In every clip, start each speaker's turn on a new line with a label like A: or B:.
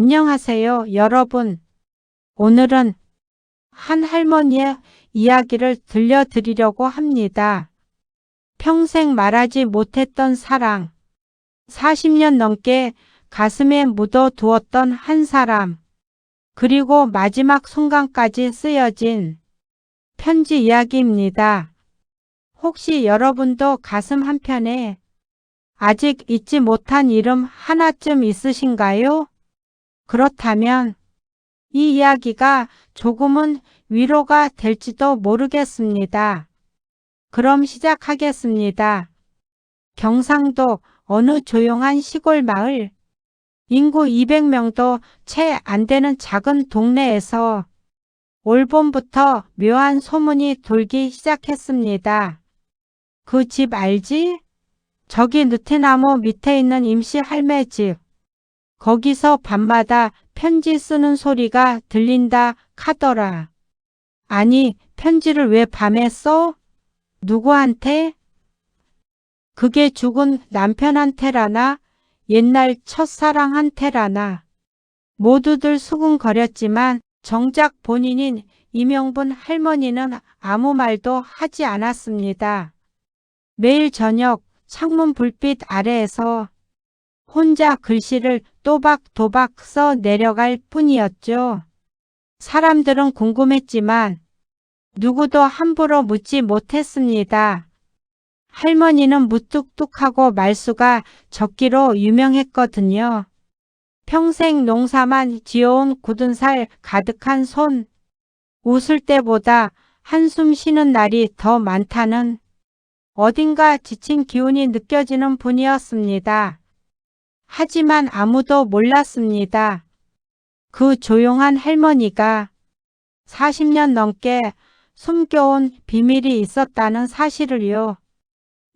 A: 안녕하세요, 여러분. 오늘은 한 할머니의 이야기를 들려드리려고 합니다. 평생 말하지 못했던 사랑. 40년 넘게 가슴에 묻어두었던 한 사람. 그리고 마지막 순간까지 쓰여진 편지 이야기입니다. 혹시 여러분도 가슴 한편에 아직 잊지 못한 이름 하나쯤 있으신가요? 그렇다면 이 이야기가 조금은 위로가 될지도 모르겠습니다. 그럼 시작하겠습니다. 경상도 어느 조용한 시골 마을, 인구 200명도 채 안 되는 작은 동네에서 올 봄부터 묘한 소문이 돌기 시작했습니다. 그 집 알지? 저기 느티나무 밑에 있는 임시 할매 집. 거기서 밤마다 편지 쓰는 소리가 들린다 카더라. 아니, 편지를 왜 밤에 써? 누구한테? 그게 죽은 남편한테라나 옛날 첫사랑한테라나. 모두들 수군거렸지만 정작 본인인 이명분 할머니는 아무 말도 하지 않았습니다. 매일 저녁 창문 불빛 아래에서 혼자 글씨를 또박또박 써 내려갈 뿐이었죠. 사람들은 궁금했지만 누구도 함부로 묻지 못했습니다. 할머니는 무뚝뚝하고 말수가 적기로 유명했거든요. 평생 농사만 지어온 굳은 살 가득한 손, 웃을 때보다 한숨 쉬는 날이 더 많다는 어딘가 지친 기운이 느껴지는 분이었습니다. 하지만 아무도 몰랐습니다. 그 조용한 할머니가 40년 넘게 숨겨온 비밀이 있었다는 사실을요.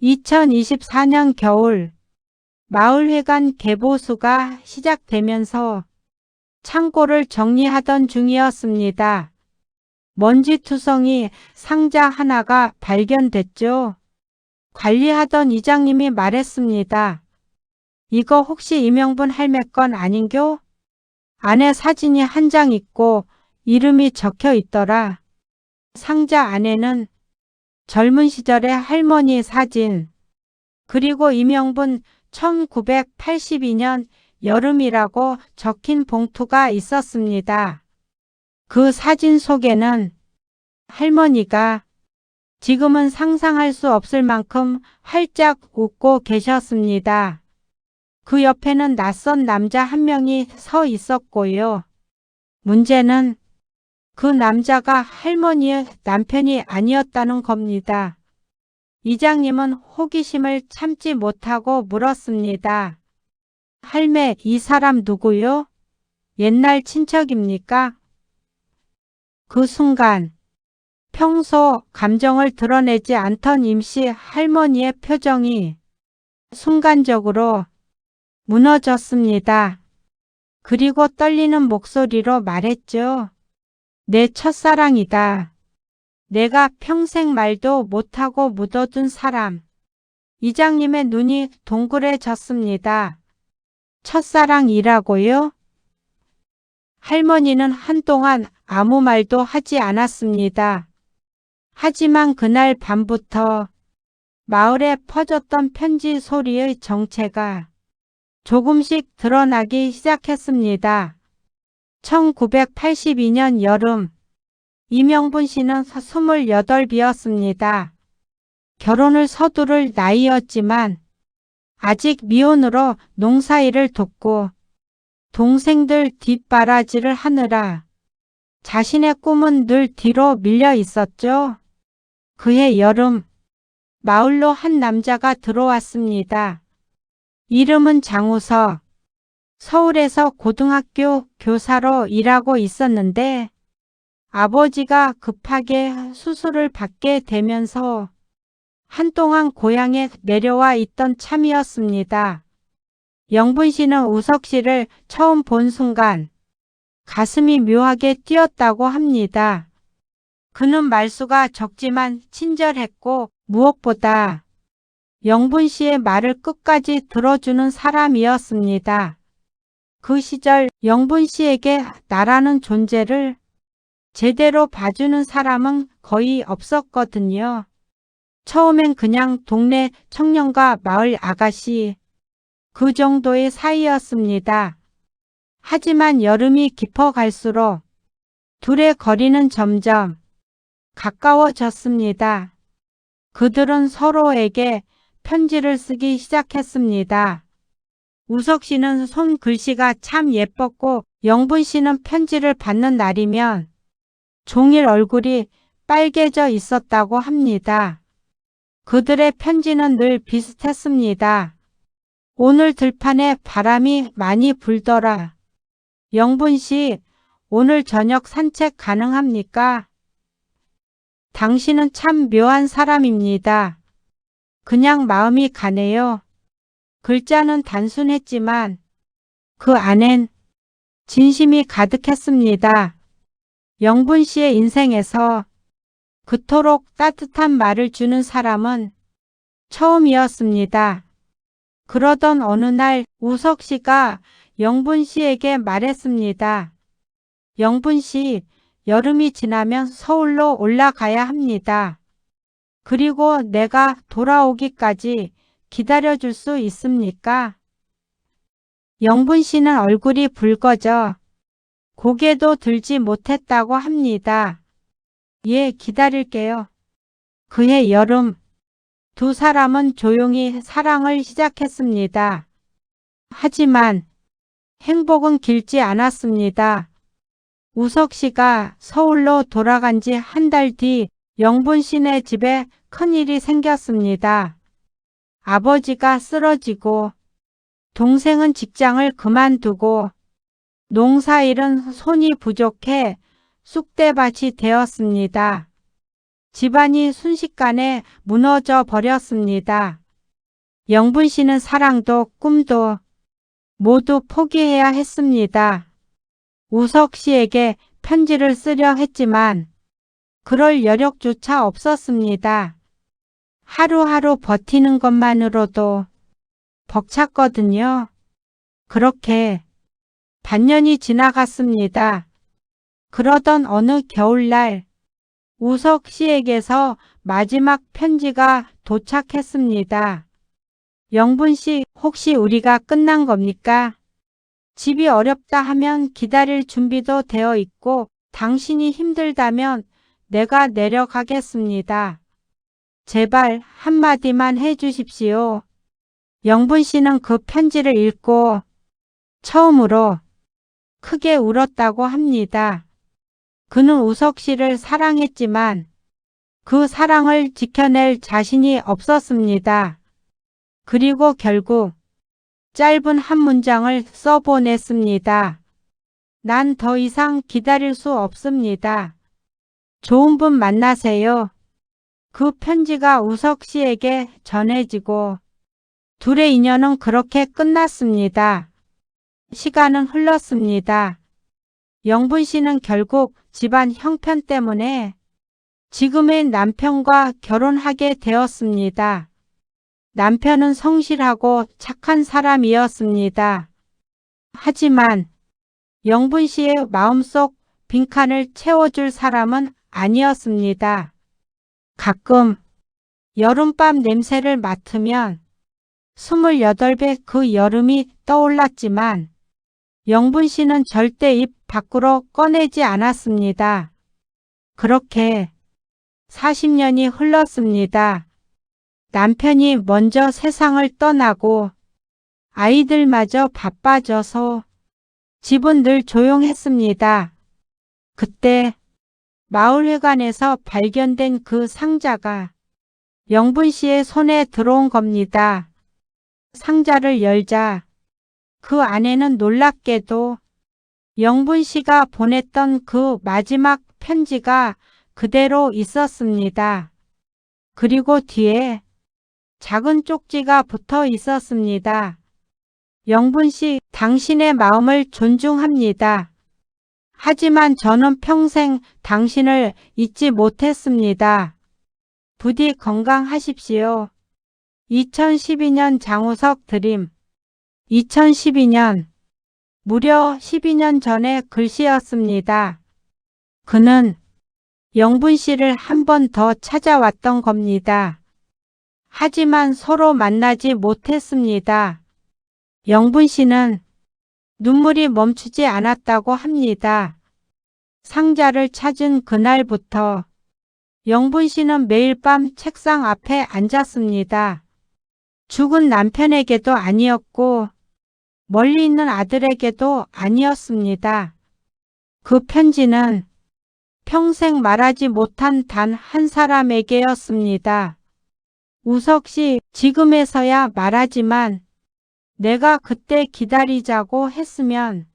A: 2024년 겨울 마을회관 개보수가 시작되면서 창고를 정리하던 중이었습니다. 먼지투성이 상자 하나가 발견됐죠. 관리하던 이장님이 말했습니다. 이거 혹시 이명분 할매 건 아닌겨? 안에 사진이 한 장 있고 이름이 적혀 있더라. 상자 안에는 젊은 시절의 할머니 사진, 그리고 이명분 1982년 여름이라고 적힌 봉투가 있었습니다. 그 사진 속에는 할머니가 지금은 상상할 수 없을 만큼 활짝 웃고 계셨습니다. 그 옆에는 낯선 남자 한 명이 서 있었고요. 문제는 그 남자가 할머니의 남편이 아니었다는 겁니다. 이장님은 호기심을 참지 못하고 물었습니다. 할매, 이 사람 누구요? 옛날 친척입니까? 그 순간 평소 감정을 드러내지 않던 임시 할머니의 표정이 순간적으로 무너졌습니다. 그리고 떨리는 목소리로 말했죠. 내 첫사랑이다. 내가 평생 말도 못하고 묻어둔 사람. 이장님의 눈이 동그래졌습니다. 첫사랑이라고요? 할머니는 한동안 아무 말도 하지 않았습니다. 하지만 그날 밤부터 마을에 퍼졌던 편지 소리의 정체가 조금씩 드러나기 시작했습니다. 1982년 여름, 이명분 씨는 28이었습니다. 결혼을 서두를 나이였지만 아직 미혼으로 농사일을 돕고 동생들 뒷바라지를 하느라 자신의 꿈은 늘 뒤로 밀려 있었죠. 그해 여름, 마을로 한 남자가 들어왔습니다. 이름은 장우석. 서울에서 고등학교 교사로 일하고 있었는데 아버지가 급하게 수술을 받게 되면서 한동안 고향에 내려와 있던 참이었습니다. 영분 씨는 우석 씨를 처음 본 순간 가슴이 묘하게 뛰었다고 합니다. 그는 말수가 적지만 친절했고 무엇보다 영분 씨의 말을 끝까지 들어주는 사람이었습니다. 그 시절 영분 씨에게 나라는 존재를 제대로 봐주는 사람은 거의 없었거든요. 처음엔 그냥 동네 청년과 마을 아가씨, 그 정도의 사이였습니다. 하지만 여름이 깊어갈수록 둘의 거리는 점점 가까워졌습니다. 그들은 서로에게 편지를 쓰기 시작했습니다. 우석 씨는 손글씨가 참 예뻤고 영분 씨는 편지를 받는 날이면 종일 얼굴이 빨개져 있었다고 합니다. 그들의 편지는 늘 비슷했습니다. 오늘 들판에 바람이 많이 불더라. 영분 씨, 오늘 저녁 산책 가능합니까? 당신은 참 묘한 사람입니다. 그냥 마음이 가네요. 글자는 단순했지만 그 안엔 진심이 가득했습니다. 영분 씨의 인생에서 그토록 따뜻한 말을 주는 사람은 처음이었습니다. 그러던 어느 날 우석 씨가 영분 씨에게 말했습니다. 영분 씨, 여름이 지나면 서울로 올라가야 합니다. 그리고 내가 돌아오기까지 기다려줄 수 있습니까? 영분 씨는 얼굴이 붉어져 고개도 들지 못했다고 합니다. 예, 기다릴게요. 그해 여름, 두 사람은 조용히 사랑을 시작했습니다. 하지만 행복은 길지 않았습니다. 우석 씨가 서울로 돌아간 지 한 달 뒤 영분 씨네 집에 큰일이 생겼습니다. 아버지가 쓰러지고 동생은 직장을 그만두고 농사일은 손이 부족해 쑥대밭이 되었습니다. 집안이 순식간에 무너져 버렸습니다. 영분 씨는 사랑도 꿈도 모두 포기해야 했습니다. 우석 씨에게 편지를 쓰려 했지만 그럴 여력조차 없었습니다. 하루하루 버티는 것만으로도 벅찼거든요. 그렇게 반년이 지나갔습니다. 그러던 어느 겨울날 우석 씨에게서 마지막 편지가 도착했습니다. 영분 씨, 혹시 우리가 끝난 겁니까? 집이 어렵다 하면 기다릴 준비도 되어 있고 당신이 힘들다면 내가 내려가겠습니다. 제발 한마디만 해주십시오. 영분 씨는 그 편지를 읽고 처음으로 크게 울었다고 합니다. 그는 우석 씨를 사랑했지만 그 사랑을 지켜낼 자신이 없었습니다. 그리고 결국 짧은 한 문장을 써보냈습니다. 난 더 이상 기다릴 수 없습니다. 좋은 분 만나세요. 그 편지가 우석 씨에게 전해지고 둘의 인연은 그렇게 끝났습니다. 시간은 흘렀습니다. 영분 씨는 결국 집안 형편 때문에 지금의 남편과 결혼하게 되었습니다. 남편은 성실하고 착한 사람이었습니다. 하지만 영분 씨의 마음속 빈칸을 채워줄 사람은 아니었습니다. 가끔 여름밤 냄새를 맡으면 28배 그 여름이 떠올랐지만 영분 씨는 절대 입 밖으로 꺼내지 않았습니다. 그렇게 40년이 흘렀습니다. 남편이 먼저 세상을 떠나고 아이들마저 바빠져서 집은 늘 조용했습니다. 그때 마을회관에서 발견된 그 상자가 영분 씨의 손에 들어온 겁니다. 상자를 열자 그 안에는 놀랍게도 영분 씨가 보냈던 그 마지막 편지가 그대로 있었습니다. 그리고 뒤에 작은 쪽지가 붙어 있었습니다. 영분 씨, 당신의 마음을 존중합니다. 하지만 저는 평생 당신을 잊지 못했습니다. 부디 건강하십시오. 2012년 장우석 드림 2012년 무려 12년 전의 글씨였습니다. 그는 영분 씨를 한 번 더 찾아왔던 겁니다. 하지만 서로 만나지 못했습니다. 영분 씨는 눈물이 멈추지 않았다고 합니다. 상자를 찾은 그날부터 영분 씨는 매일 밤 책상 앞에 앉았습니다. 죽은 남편에게도 아니었고 멀리 있는 아들에게도 아니었습니다. 그 편지는 평생 말하지 못한 단 한 사람에게였습니다. 우석 씨, 지금에서야 말하지만 내가 그때 기다리자고 했으면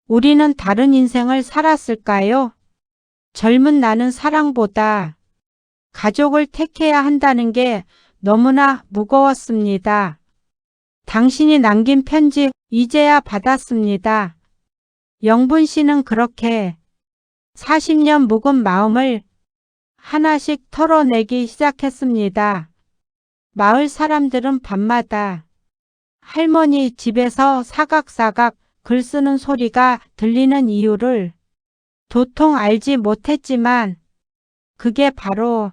A: 우리는 다른 인생을 살았을까요? 젊은 나는 사랑보다 가족을 택해야 한다는 게 너무나 무거웠습니다. 당신이 남긴 편지 이제야 받았습니다. 영분 씨는 그렇게 40년 묵은 마음을 하나씩 털어내기 시작했습니다. 마을 사람들은 밤마다 할머니 집에서 사각사각 글 쓰는 소리가 들리는 이유를 도통 알지 못했지만 그게 바로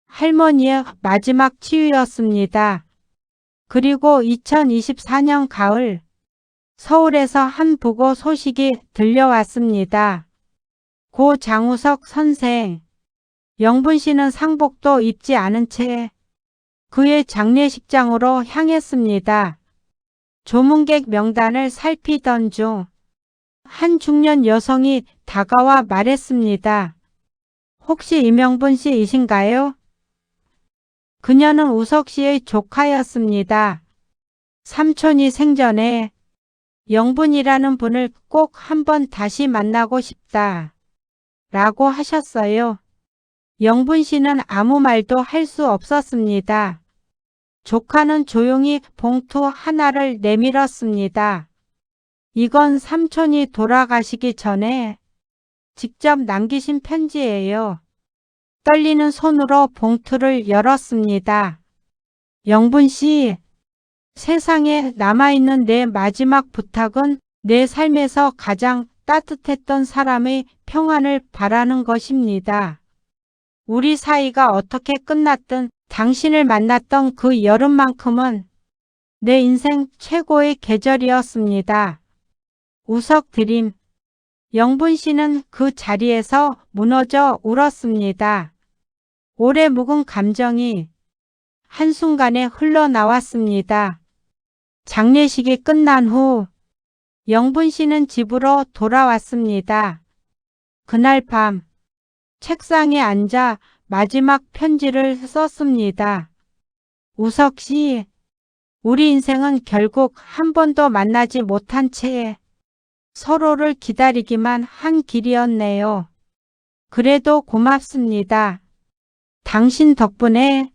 A: 할머니의 마지막 치유였습니다. 그리고 2024년 가을 서울에서 한 부고 소식이 들려왔습니다. 고 장우석 선생, 영분 씨는 상복도 입지 않은 채 그의 장례식장으로 향했습니다. 조문객 명단을 살피던 중 한 중년 여성이 다가와 말했습니다. 혹시 이명분 씨이신가요? 그녀는 우석 씨의 조카였습니다. 삼촌이 생전에 영분이라는 분을 꼭 한번 다시 만나고 싶다 라고 하셨어요. 영분 씨는 아무 말도 할 수 없었습니다. 조카는 조용히 봉투 하나를 내밀었습니다. 이건 삼촌이 돌아가시기 전에 직접 남기신 편지예요. 떨리는 손으로 봉투를 열었습니다. 영분 씨, 세상에 남아있는 내 마지막 부탁은 내 삶에서 가장 따뜻했던 사람의 평안을 바라는 것입니다. 우리 사이가 어떻게 끝났든 당신을 만났던 그 여름만큼은 내 인생 최고의 계절이었습니다. 우석 드림. 영분 씨는 그 자리에서 무너져 울었습니다. 오래 묵은 감정이 한순간에 흘러나왔습니다. 장례식이 끝난 후 영분 씨는 집으로 돌아왔습니다. 그날 밤 책상에 앉아 마지막 편지를 썼습니다. 우석 씨, 우리 인생은 결국 한 번도 만나지 못한 채 서로를 기다리기만 한 길이었네요. 그래도 고맙습니다. 당신 덕분에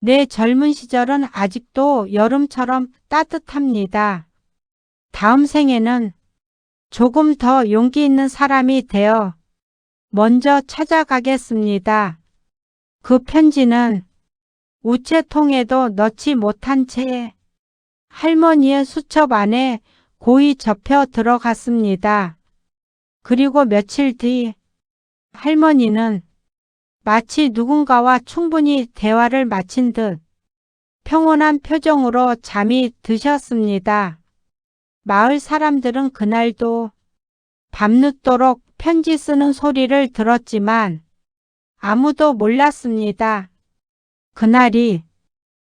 A: 내 젊은 시절은 아직도 여름처럼 따뜻합니다. 다음 생에는 조금 더 용기 있는 사람이 되어 먼저 찾아가겠습니다. 그 편지는 우체통에도 넣지 못한 채 할머니의 수첩 안에 고이 접혀 들어갔습니다. 그리고 며칠 뒤 할머니는 마치 누군가와 충분히 대화를 마친 듯 평온한 표정으로 잠이 드셨습니다. 마을 사람들은 그날도 밤늦도록 편지 쓰는 소리를 들었지만 아무도 몰랐습니다. 그날이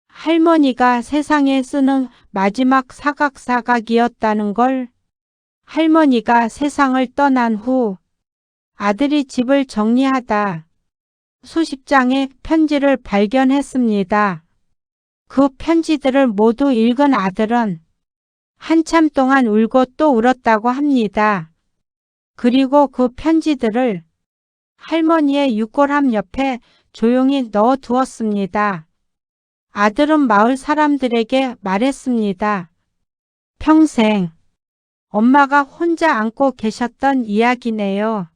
A: 할머니가 세상에 쓰는 마지막 사각사각이었다는 걸. 할머니가 세상을 떠난 후 아들이 집을 정리하다 수십 장의 편지를 발견했습니다. 그 편지들을 모두 읽은 아들은 한참 동안 울고 또 울었다고 합니다. 그리고 그 편지들을 할머니의 유골함 옆에 조용히 넣어두었습니다. 아들은 마을 사람들에게 말했습니다. 평생 엄마가 혼자 안고 계셨던 이야기네요.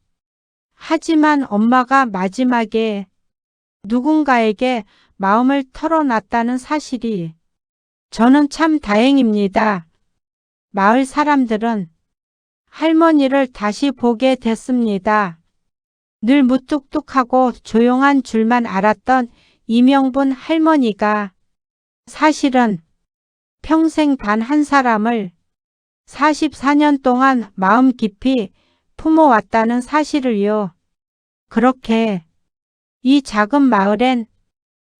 A: 하지만 엄마가 마지막에 누군가에게 마음을 털어놨다는 사실이 저는 참 다행입니다. 마을 사람들은 할머니를 다시 보게 됐습니다. 늘 무뚝뚝하고 조용한 줄만 알았던 이명분 할머니가 사실은 평생 단 한 사람을 44년 동안 마음 깊이 품어왔다는 사실을요. 그렇게 이 작은 마을엔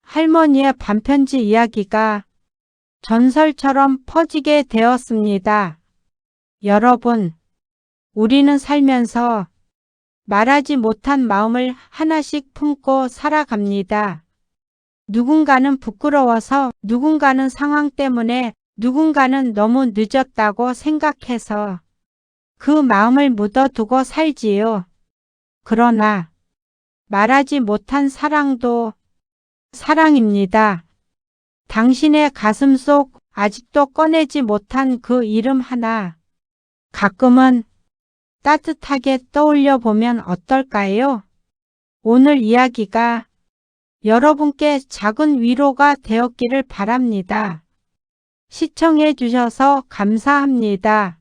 A: 할머니의 반편지 이야기가 전설처럼 퍼지게 되었습니다. 여러분, 우리는 살면서 말하지 못한 마음을 하나씩 품고 살아갑니다. 누군가는 부끄러워서, 누군가는 상황 때문에, 누군가는 너무 늦었다고 생각해서 그 마음을 묻어두고 살지요. 그러나 말하지 못한 사랑도 사랑입니다. 당신의 가슴속 아직도 꺼내지 못한 그 이름 하나, 가끔은 따뜻하게 떠올려 보면 어떨까요? 오늘 이야기가 여러분께 작은 위로가 되었기를 바랍니다. 시청해 주셔서 감사합니다.